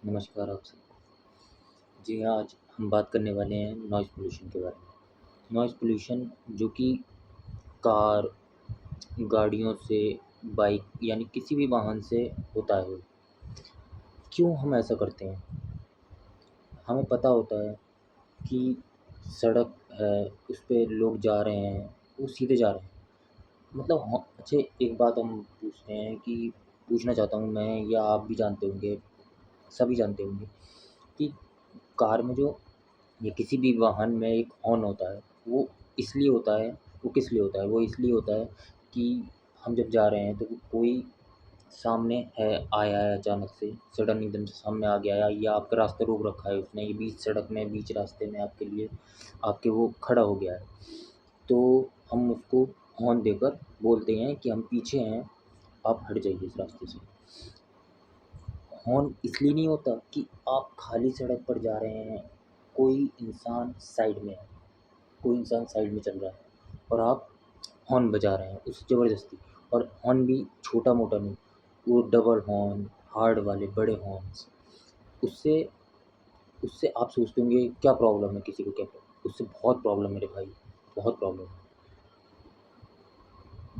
नमस्कार आप सबको। जी हाँ, आज हम बात करने वाले हैं नॉइज़ पोल्यूशन के बारे में। नॉइज़ पोल्यूशन जो कि कार, गाड़ियों से, बाइक यानी किसी भी वाहन से होता है। क्यों हम ऐसा करते हैं? हमें पता होता है कि सड़क है, उस पे लोग जा रहे हैं, वो सीधे जा रहे हैं। मतलब अच्छा एक बात हम पूछते हैं कि पूछना चाहता हूँ मैं या आप भी जानते होंगे, सभी जानते होंगे कि कार में जो या किसी भी वाहन में एक हॉर्न होता है, वो इसलिए होता है वो किस लिए होता है? वो इसलिए होता है कि हम जब जा रहे हैं तो कोई सामने है आया है अचानक से, सडन एकदम से सामने आ गया या आपका रास्ता रोक रखा है उसने, ये बीच सड़क में, बीच रास्ते में आपके लिए आपके वो खड़ा हो गया है। तो हम उसको हॉर्न देकर बोलते हैं कि हम पीछे हैं, आप हट जाइए इस रास्ते से। हॉर्न इसलिए नहीं होता कि आप खाली सड़क पर जा रहे हैं, कोई इंसान साइड में है, कोई इंसान साइड में चल रहा है और आप हॉर्न बजा रहे हैं उस ज़बरदस्ती। और हॉर्न भी छोटा-मोटा नहीं, वो डबल हॉर्न, हार्ड वाले बड़े हॉर्न्स। उससे उससे आप सोचते होंगे क्या प्रॉब्लम है, किसी को क्या प्रॉब्लम? उससे बहुत प्रॉब्लम है मेरे भाई, बहुत प्रॉब्लम है।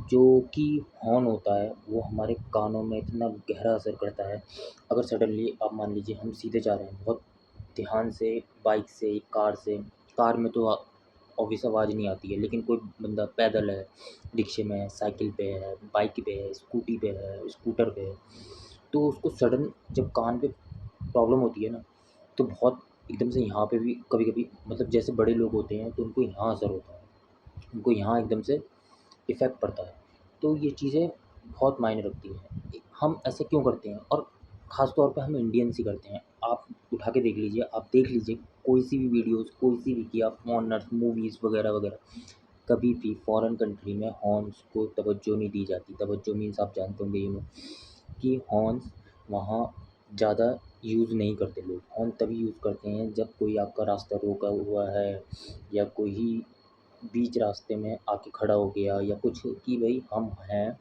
जो कि हॉर्न होता है वो हमारे कानों में इतना गहरा असर करता है। अगर सडनली आप मान लीजिए हम सीधे जा रहे हैं बहुत ध्यान से, बाइक से, कार से, कार में तो ऑब्वियस आवाज़ नहीं आती है, लेकिन कोई बंदा पैदल है, रिक्शे में है, साइकिल पे है, बाइक पे है, स्कूटी पे है, स्कूटर पे है, तो उसको सडन जब कान पे प्रॉब्लम होती है ना, तो बहुत एकदम से यहाँ पे भी कभी-कभी मतलब जैसे बड़े लोग होते हैं तो उनको यहाँ असर होता है, उनको यहाँ एकदम से इफ़ेक्ट पड़ता है। तो ये चीज़ें बहुत मायने रखती हैं। हम ऐसे क्यों करते हैं? और ख़ास तौर पे हम इंडियंस ही करते हैं। आप उठा के देख लीजिए, आप देख लीजिए कोई-सी भी वीडियोज़, कोई-सी भी कि आप फॉरेनर्स मूवीज़ वग़ैरह-वग़ैरह, कभी भी फ़ॉरेन कंट्री में हॉर्न्स को तवज्जो नहीं दी जाती। तवज्जो मीन्स आप जानते होंगे कि हॉर्न्स वहाँ ज़्यादा यूज़ नहीं करते लोग। हॉर्न तभी यूज़ करते हैं जब कोई आपका रास्ता रोका हुआ है या कोई बीच रास्ते में आके खड़ा हो गया या कुछ कि भई हम हैं।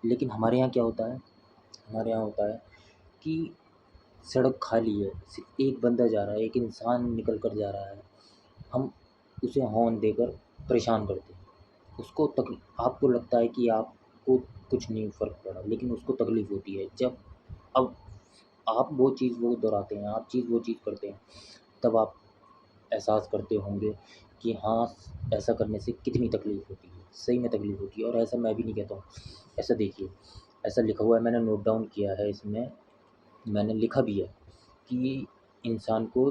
लेकिन हमारे यहाँ क्या होता है, हमारे यहाँ होता है कि सड़क खाली है, सिर्फ़ एक बंदा जा रहा है, एक इंसान निकल कर जा रहा है, हम उसे हॉर्न देकर परेशान करते हैं। उसको आपको लगता है कि आपको कुछ नहीं फ़र्क पड़ा, लेकिन उसको तकलीफ़ होती है। जब अब आप वो चीज़ वो दोहराते हैं, आप चीज़ वो चीज़ करते हैं, तब आप एहसास करते होंगे कि हाँ, ऐसा करने से कितनी तकलीफ़ होती है, सही में तकलीफ़ होती है। और ऐसा मैं भी नहीं कहता हूँ। ऐसा देखिए, ऐसा लिखा हुआ है, मैंने नोट डाउन किया है इसमें, मैंने लिखा भी है कि इंसान को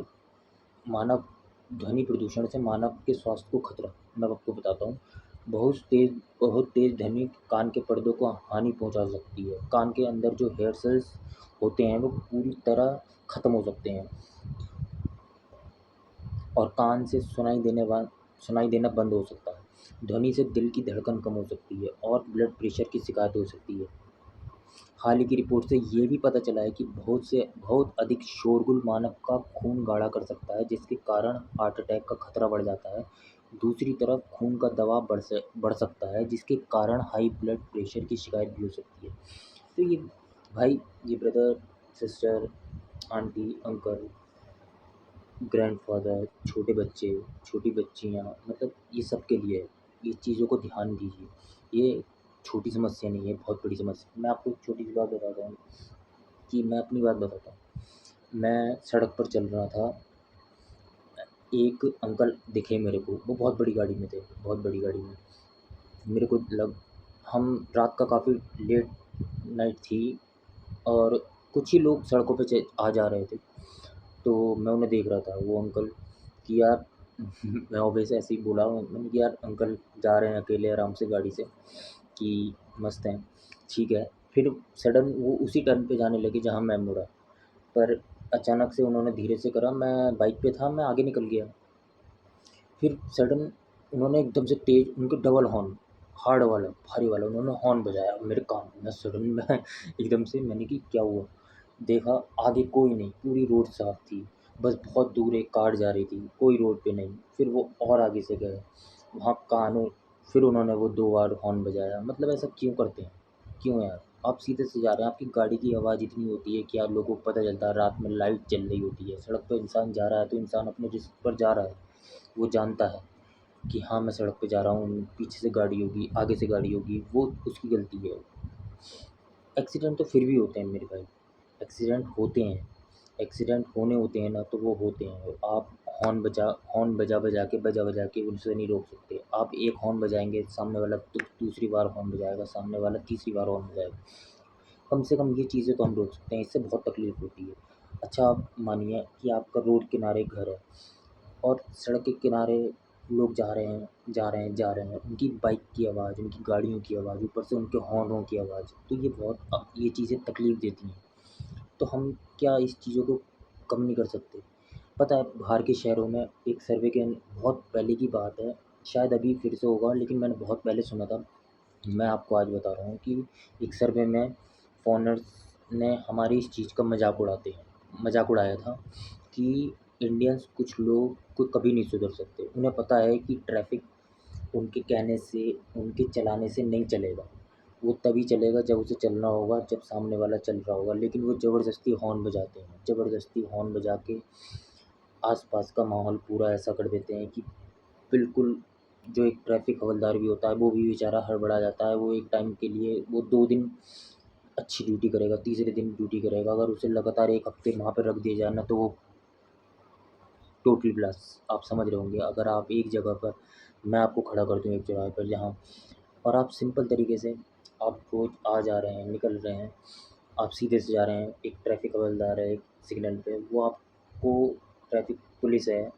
मानव ध्वनि प्रदूषण से मानव के स्वास्थ्य को खतरा। मैं आपको बताता हूँ, बहुत तेज़ ध्वनि कान के पर्दों को हानि पहुँचा सकती है। कान के अंदर जो हेयर सेल्स होते हैं, वो पूरी तरह ख़त्म हो सकते हैं और कान से सुनाई देना बंद हो सकता है। ध्वनि से दिल की धड़कन कम हो सकती है और ब्लड प्रेशर की शिकायत हो सकती है। हाल ही की रिपोर्ट से ये भी पता चला है कि बहुत अधिक शोरगुल मानव का खून गाढ़ा कर सकता है, जिसके कारण हार्ट अटैक का खतरा बढ़ जाता है। दूसरी तरफ खून का दबाव बढ़ सकता है, जिसके कारण हाई ब्लड प्रेशर की शिकायत भी हो सकती है। तो ये भाई, ये brother, sister, aunty, uncle, grandfather, छोटे बच्चे, छोटी बच्चियाँ, मतलब ये सब के लिए है। ये चीज़ों को ध्यान दीजिए। ये छोटी समस्या नहीं है, बहुत बड़ी समस्या। मैं आपको एक छोटी-सी बात बताता हूँ कि मैं अपनी बात बताता हूँ। मैं सड़क पर चल रहा था, एक अंकल दिखे मेरे को, वो बहुत बड़ी गाड़ी में थे, बहुत बड़ी गाड़ी में। मेरे को लग हम रात का काफ़ी लेट नाइट थी और कुछ ही लोग सड़कों पे आ जा रहे थे। तो मैं उन्हें देख रहा था, वो अंकल कि यार मैं ऑब्वियस ऐसे ही बोला, मैंने कि यार अंकल जा रहे हैं अकेले आराम से गाड़ी से कि मस्त हैं, ठीक है। फिर सडन वो उसी टर्न पे जाने लगे जहाँ मैं मुड़ा, पर अचानक से उन्होंने धीरे से करा, मैं बाइक पे था, मैं आगे निकल गया। फिर सडन उन्होंने एकदम से तेज़ उनके डबल हॉर्न, हार्ड वाला, भारी वाला उन्होंने हॉर्न बजाया मेरे कान में। मैं सडन में एकदम से मैंने कि क्या हुआ? देखा आगे कोई नहीं, पूरी रोड साफ़ थी, बस बहुत दूर एक कार जा रही थी, कोई रोड पे नहीं। फिर वो और आगे से गए, वहाँ कानों फिर उन्होंने वो 2 बार हॉर्न बजाया। मतलब ऐसा क्यों करते हैं? क्यों यार? आप सीधे से जा रहे हैं, आपकी गाड़ी की आवाज़ इतनी होती है कि आप लोगों को पता चलता है रात में लाइट जल रही होती है। सड़क पे इंसान जा रहा है तो इंसान अपने रिस्क पर जा रहा है। वो जानता है कि हाँ, मैं सड़क पे जा रहा हूँ, पीछे से गाड़ी होगी, आगे से गाड़ी होगी, वो उसकी गलती है। एक्सीडेंट तो फिर भी होते हैं मेरे भाई, एक्सीडेंट होते हैं। एक्सीडेंट होने होते हैं ना तो वो होते हैं। आप हॉर्न बजा बजा के उनसे नहीं रोक सकते। आप एक हॉर्न बजाएँगे, सामने वाला दूसरी बार हॉर्न बजाएगा, सामने वाला तीसरी बार हॉर्न बजाएगा। कम से कम ये चीज़ें तो हम रोक सकते हैं, इससे बहुत तकलीफ़ होती है। अच्छा, आप मानिए कि आपका रोड किनारे घर है और सड़क के किनारे लोग जा रहे हैं, उनकी बाइक की आवाज़, उनकी गाड़ियों की आवाज़, ऊपर से उनके हॉर्नों की आवाज़, तो ये बहुत ये चीज़ें तकलीफ़ देती हैं। तो हम क्या इस चीज़ों को कम नहीं कर सकते? पता है बाहर के शहरों में एक सर्वे के बहुत पहले की बात है, शायद अभी फिर से होगा लेकिन मैंने बहुत पहले सुना था। मैं आपको आज बता रहा हूँ कि एक सर्वे में फ़ॉरेनर्स ने हमारी इस चीज़ का मज़ाक उड़ाया था कि इंडियंस कुछ लोग को कभी नहीं सुधर सकते। उन्हें पता है कि ट्रैफ़िक उनके कहने से, उनके चलाने से नहीं चलेगा। वो तभी चलेगा जब उसे चलना होगा, जब सामने वाला चल रहा होगा, लेकिन वो ज़बरदस्ती हॉर्न बजाते हैं। ज़बरदस्ती हॉर्न बजा के आस-पास का माहौल पूरा ऐसा कर देते हैं कि बिल्कुल जो एक ट्रैफ़िक हवलदार भी होता है, वो भी बेचारा हड़बड़ा जाता है। वो एक टाइम के लिए वो 2 दिन अच्छी ड्यूटी करेगा, तीसरे दिन ड्यूटी करेगा। अगर उसे लगातार 1 हफ़्ते वहाँ पे रख दिया जाए ना, तो वो टोटल लॉस। आप समझ रहे होंगे, अगर आप एक जगह पर मैं आपको खड़ा कर दूँ एक चौराहे पर जहाँ और आप सिंपल तरीके से आप रोज़ आ जा रहे हैं, निकल रहे हैं, आप सीधे से जा रहे हैं, एक ट्रैफ़िक हवलदार है एक सिग्नल पे, वो आपको ट्रैफ़िक पुलिस है,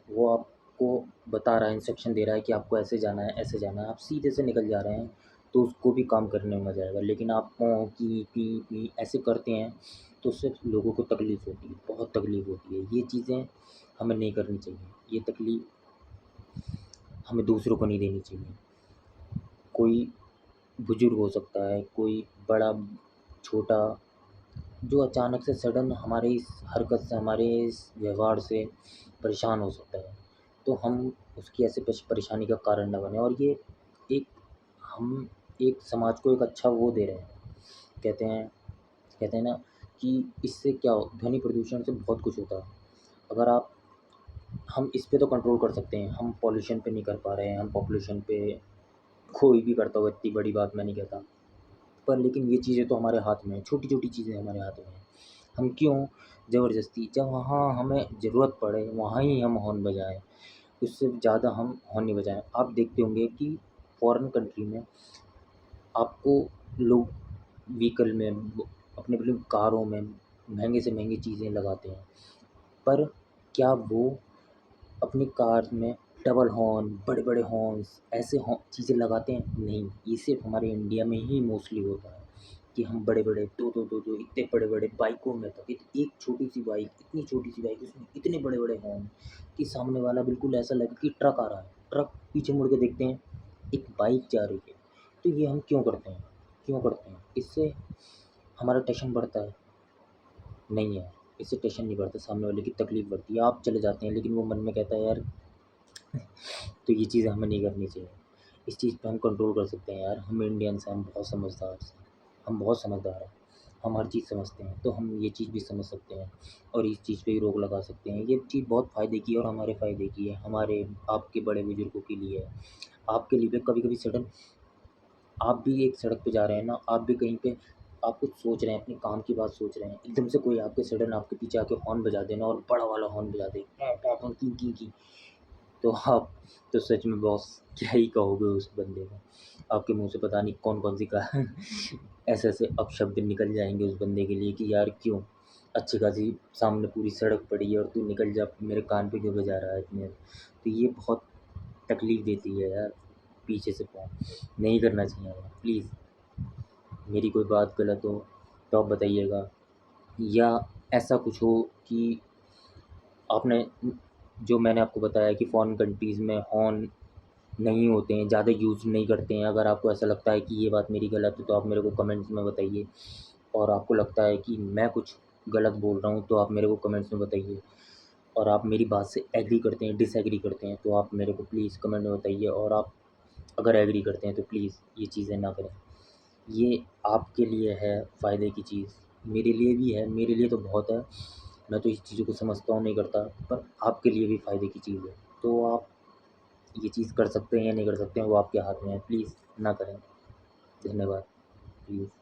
वो आपको बता रहा है, इंस्ट्रक्शन दे रहा है कि आपको ऐसे जाना है, ऐसे जाना है, आप सीधे से निकल जा रहे हैं, तो उसको भी काम करने में मज़ा आएगा। लेकिन आप पों, की, पी ऐसे करते हैं, तो उससे लोगों को तकलीफ़ होती है, बहुत तकलीफ़ होती है। ये चीज़ें हमें नहीं करनी चाहिए, ये तकलीफ़ हमें दूसरों को नहीं देनी चाहिए। कोई बुज़ुर्ग हो सकता है, कोई बड़ा, छोटा, जो अचानक से सडन हमारी इस हरकत से, हमारे इस व्यवहार से परेशान हो सकता है। तो हम उसकी ऐसे परेशानी का कारण ना बनें और ये एक हम एक समाज को एक अच्छा वो दे रहे हैं। कहते हैं कहते हैं ना कि इससे क्या हो ध्वनि प्रदूषण से बहुत कुछ होता है। अगर आप हम इस पे तो कंट्रोल कर सकते हैं, हम पॉल्यूशन पे नहीं कर पा रहे हैं, हम पॉपुलेशन पे कोई भी करता होगा, इतनी बड़ी बात मैं नहीं कहता। पर लेकिन ये चीज़ें तो हमारे हाथ में हैं, छोटी-छोटी चीज़ें हमारे हाथ में हैं। हम क्यों ज़बरदस्ती जब वहाँ हमें ज़रूरत पड़े वहाँ ही हम हॉर्न बजाएँ, उससे ज़्यादा हम हॉर्न नहीं बजाएँ। आप देखते होंगे कि फ़ॉरेन कंट्री में आपको लोग व्हीकल में अपने कारों में महँगे से महँगी चीज़ें लगाते हैं। पर क्या वो अपनी कार में डबल हॉर्न, बड़े-बड़े हॉर्न्स ऐसे चीज़ें लगाते हैं? नहीं, ये सिर्फ़ हमारे इंडिया में ही मोस्टली होता है कि हम बड़े-बड़े 2-2 इतने बड़े-बड़े बाइकों में तक एक छोटी-सी बाइक, इतनी छोटी-सी बाइक उसमें इतने बड़े-बड़े हॉर्न कि सामने वाला बिल्कुल ऐसा लगे कि ट्रक आ रहा है। ट्रक पीछे मुड़ के देखते हैं, एक बाइक जा रही है। तो ये हम क्यों करते हैं? क्यों करते हैं? इससे हमारा टेंशन बढ़ता है? नहीं है, इससे टेंशन नहीं बढ़ता, सामने वाले की तकलीफ़ बढ़ती है। आप चले जाते हैं लेकिन वो मन में कहता है यार तो ये चीज़ें हमें नहीं करनी चाहिए। इस चीज़ पे हम कंट्रोल कर सकते हैं यार, हम इंडियंस हैं, हम बहुत समझदार हैं, हम बहुत समझदार हैं। हम हर चीज़ समझते हैं, तो हम ये चीज़ भी समझ सकते हैं और इस चीज़ पे ही रोक लगा सकते हैं। ये चीज़ बहुत फ़ायदे की है और हमारे फ़ायदे की है, हमारे आपके बड़े बुज़ुर्गों के लिए है। आपके लिए भी कभी-कभी सडन आप भी एक सड़क पे जा रहे हैं ना, आप भी कहीं पे आप कुछ सोच रहे हैं, अपने काम की बात सोच रहे हैं, एकदम से कोई आपके सडन आपके पीछे आके हॉर्न बजा देना और बड़ा वाला हॉर्न बजा दे, पों, पों, पों, की, तो आप तो सच में बॉस क्या ही कहोगे उस बंदे को। आपके मुँह से पता नहीं कौन-कौन सी का ऐसे-ऐसे अपशब्द निकल जाएँगे उस बंदे के लिए कि यार क्यों? अच्छी खासी सामने पूरी सड़क पड़ी है और तू निकल जा, मेरे कान पे क्यों बजा रहा है इतने? तो ये बहुत तकलीफ़ देती है यार, पीछे से फ़ोन नहीं करना चाहिए यार प्लीज़। मेरी कोई बात गलत हो तो आप बताइएगा या ऐसा कुछ हो कि आपने जो मैंने आपको बताया कि फ़ॉरेन कंट्रीज़ में हॉर्न नहीं होते हैं, ज़्यादा यूज़ नहीं करते हैं। अगर आपको ऐसा लगता है कि ये बात मेरी गलत है, तो आप मेरे को कमेंट्स में बताइए और आपको लगता है कि मैं कुछ गलत बोल रहा हूँ, तो आप मेरे को कमेंट्स में बताइए और आप मेरी बात से एग्री करते हैं, डिसएग्री करते हैं, तो आप मेरे को प्लीज़ कमेंट में बताइए और आप अगर एग्री करते हैं, तो प्लीज़ ये चीज़ें ना करें। ये आपके लिए है फ़ायदे की चीज़, मेरे लिए भी है, मेरे लिए तो बहुत है। मैं तो इस चीज़ों को समझता हूँ, नहीं करता, पर आपके लिए भी फ़ायदे की चीज़ है। तो आप ये चीज़ कर सकते हैं या नहीं कर सकते हैं, वो आपके हाथ में है। प्लीज़ ना करें। धन्यवाद। प्लीज़।